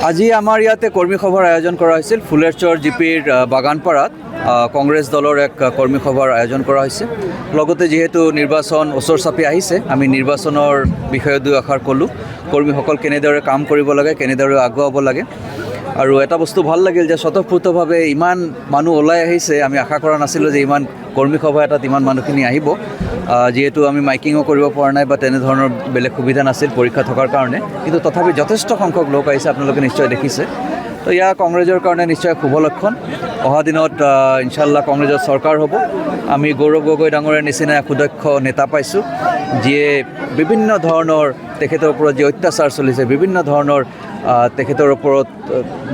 আজি আমাৰ ইয়াতে কৰ্মী সভাৰ আয়োজন কৰা হৈছিল ফুলেৰচৰ জিপিৰ বাগানপাৰাত কংগ্ৰেছ দলৰ এক কৰ্মী সভাৰ আয়োজন কৰা হৈছে লগতে যিহেতু নিৰ্বাচন ওচৰ চাপি আহিছে আমি নিৰ্বাচনৰ বিষয়ে দুই আষাৰ ক'লোঁ কৰ্মীসকল কেনেদৰে কাম কৰিব লাগে কেনেদৰে আগুৱাব লাগে আৰু এটা বস্তু ভাল লাগিল যে স্বতঃস্ফূৰ্তভাৱে ইমান মানুহ ওলাই আহিছে আমি আশা কৰা নাছিলোঁ যে ইমান কৰ্মী সভা এটাত ইমান মানুহখিনি আহিব যিহেতু আমি মাইকিঙো কৰিব পৰা নাই বা তেনেধৰণৰ বেলেগ সুবিধা নাছিল পৰীক্ষা থকাৰ কাৰণে কিন্তু তথাপি যথেষ্ট সংখ্যক লোক আহিছে আপোনালোকে নিশ্চয় দেখিছে তো ইয়াৰ কংগ্ৰেছৰ কাৰণে নিশ্চয় শুভ লক্ষণ অহা দিনত ইনশাআল্লাহ কংগ্ৰেছৰ চৰকাৰ হ'ব আমি গৌৰৱ গগৈ ডাঙৰীয়াৰ নিচিনা সুদক্ষ নেতা পাইছোঁ যিয়ে বিভিন্ন ধৰণৰ তেখেতৰ ওপৰত যি অত্যাচাৰ চলিছে বিভিন্ন ধৰণৰ তেখেতৰ ওপৰত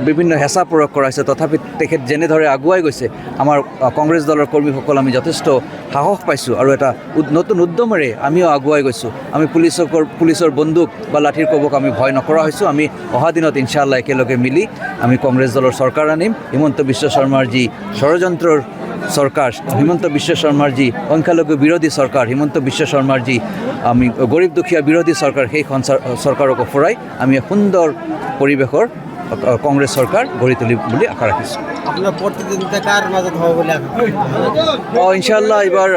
বিভিন্ন হেঁচা প্ৰয়োগ কৰাইছে তথাপি তেখেত যেনেদৰে আগুৱাই গৈছে আমাৰ কংগ্ৰেছ দলৰ কৰ্মীসকল আমি যথেষ্ট সাহস পাইছোঁ আৰু এটা নতুন উদ্যমেৰে আমিও আগুৱাই গৈছোঁ আমি পুলিচৰ বন্দুক বা লাঠিৰ কোবক আমি ভয় নকৰা হৈছোঁ আমি অহা দিনত ইনশাআল্লাহ একেলগে মিলি আমি কংগ্ৰেছ দলৰ চৰকাৰ আনিম হিমন্ত বিশ্ব শৰ্মাৰ যি ষড়যন্ত্ৰৰ চৰকাৰ হিমন্ত বিশ্ব শৰ্মাৰ যি সংখ্যালঘু বিৰোধী চৰকাৰ হিমন্ত বিশ্ব শৰ্মাৰ যি আমি গৰীব দুখীয়া বিৰোধী চৰকাৰ সেই চৰকাৰক ফুৰাই আমি এক সুন্দৰ পৰিৱেশৰ কংগ্ৰেছ চৰকাৰ গঢ়ি তুলিম বুলি আশা ৰাখিছোঁ ইনশাআল্লাহ এইবাৰ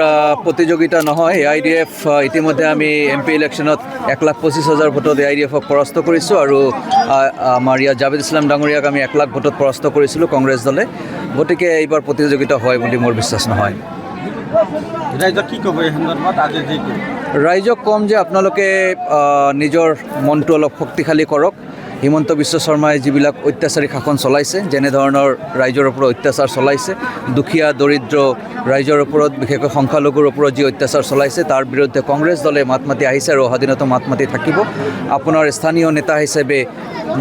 প্ৰতিযোগিতা নহয় AIDF ইতিমধ্যে আমি MP ইলেকশ্যনত 1,25,000 ভোটত AIDFক পৰাস্ত কৰিছোঁ আৰু আমাৰ ইয়াত জাভেদ ইছলাম ডাঙৰীয়াক আমি 1 লাখ ভোটত পৰাস্ত কৰিছিলোঁ কংগ্ৰেছ দলে গতিকে এইবাৰ প্ৰতিযোগিতা হয় বুলি মোৰ বিশ্বাস নহয় ৰাইজক ক'ম যে আপোনালোকে নিজৰ মনটো অলপ শক্তিশালী কৰক হিমন্ত বিশ্ব শৰ্মাই যিবিলাক অত্যাচাৰী শাসন চলাইছে যেনেধৰণৰ ৰাইজৰ ওপৰত অত্যাচাৰ চলাইছে দুখীয়া দৰিদ্ৰ ৰাইজৰ ওপৰত বিশেষকৈ সংখ্যালঘুৰ ওপৰত যি অত্যাচাৰ চলাইছে তাৰ বিৰুদ্ধে কংগ্ৰেছ দলে মাত মাতি আহিছে আৰু অহা দিনতো মাত মাতি থাকিব আপোনাৰ স্থানীয় নেতা হিচাপে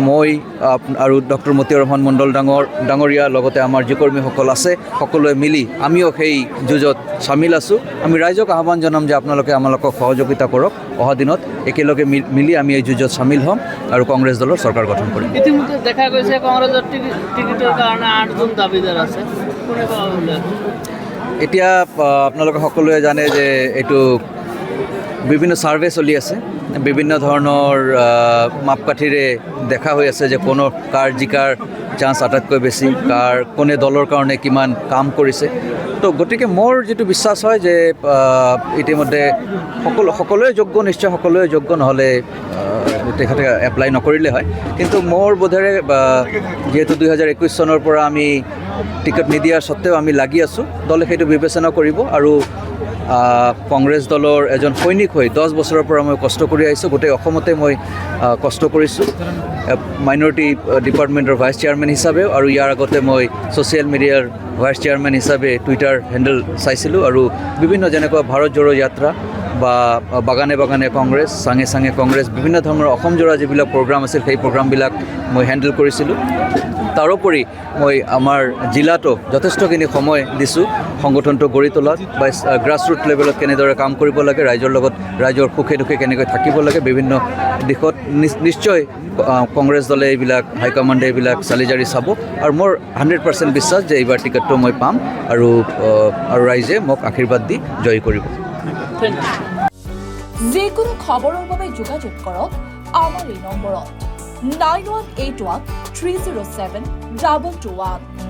মই আৰু ডক্টৰ মতিউৰ ৰহমান মণ্ডল ডাঙৰীয়া লগতে আমাৰ যি কৰ্মীসকল আছে সকলোৱে মিলি আমিও সেই যুঁজত চামিল আছোঁ আমি ৰাইজক আহ্বান জনাম যে আপোনালোকে আমালোকক সহযোগিতা কৰক অহা দিনত একেলগে মিলি আমি এই যুঁজত চামিল হ'ম আৰু কংগ্ৰেছ দলৰ চৰকাৰ গঠন কৰিম ইতিমধ্যে দেখা গৈছে কংগ্ৰেছৰ টিকিটৰ কাৰণে 8জন দাবীদাৰ আছে এতিয়া আপোনালোকে সকলোৱে জানে যে এইটো বিভিন্ন ছাৰ্ভে চলি আছে বিভিন্ন ধৰণৰ মাপকাঠিৰে দেখা হৈ আছে যে কাৰ জিকাৰ চান্স আটাইতকৈ বেছি কোনে দলৰ কাৰণে কিমান কাম কৰিছে তো গতিকে মোৰ যিটো বিশ্বাস হয় যে ইতিমধ্যে সকলোৱে যোগ্য নিশ্চয় সকলোৱে যোগ্য নহ'লে তেখেতে এপ্লাই নকৰিলে হয় কিন্তু মোৰ বোধেৰে যিহেতু 2021 চনৰ পৰা আমি টিকট নিদিয়াৰ সত্ত্বেও আমি লাগি আছোঁ দলে সেইটো বিবেচনা কৰিব আৰু কংগ্ৰেছ দলৰ এজন সৈনিক হৈ 10 বছৰৰ পৰা মই কষ্ট কৰি আহিছোঁ গোটেই অসমতে মই কষ্ট কৰিছোঁ মাইনৰিটি ডিপাৰ্টমেণ্টৰ ভাইচ চেয়াৰমেন হিচাপেও আৰু ইয়াৰ আগতে মই ছ'চিয়েল মিডিয়াৰ ভাইচ চেয়াৰমেন হিচাপে টুইটাৰ হেণ্ডেল চাইছিলোঁ আৰু বিভিন্ন যেনেকুৱা ভাৰত জোড়ো যাত্ৰা বা বাগানে বাগানে কংগ্ৰেছ চাঙে চাঙে কংগ্ৰেছ বিভিন্ন ধৰণৰ অসমজোৰা যিবিলাক প্ৰগ্ৰাম আছিল সেই প্ৰগ্ৰামবিলাক মই হেণ্ডেল কৰিছিলোঁ তাৰোপৰি মই আমাৰ জিলাতো যথেষ্টখিনি সময় দিছোঁ সংগঠনটো গঢ়ি তোলাত বা গ্ৰাছৰুট লেভেলত কেনেদৰে কাম কৰিব লাগে ৰাইজৰ লগত ৰাইজৰ সুখে দুখে কেনেকৈ থাকিব লাগে বিভিন্ন দিশত নিশ্চয় কংগ্ৰেছ দলে এইবিলাক হাইকমাণ্ডে এইবিলাক চালি জাৰি চাব আৰু মোৰ 100% বিশ্বাস যে এইবাৰ টিকটটো মই পাম আৰু ৰাইজে মোক আশীৰ্বাদ দি জয়ী কৰিব যিকোনো খবৰৰ বাবে যোগাযোগ কৰক আমাৰ এই নম্বৰত 9181 307 2221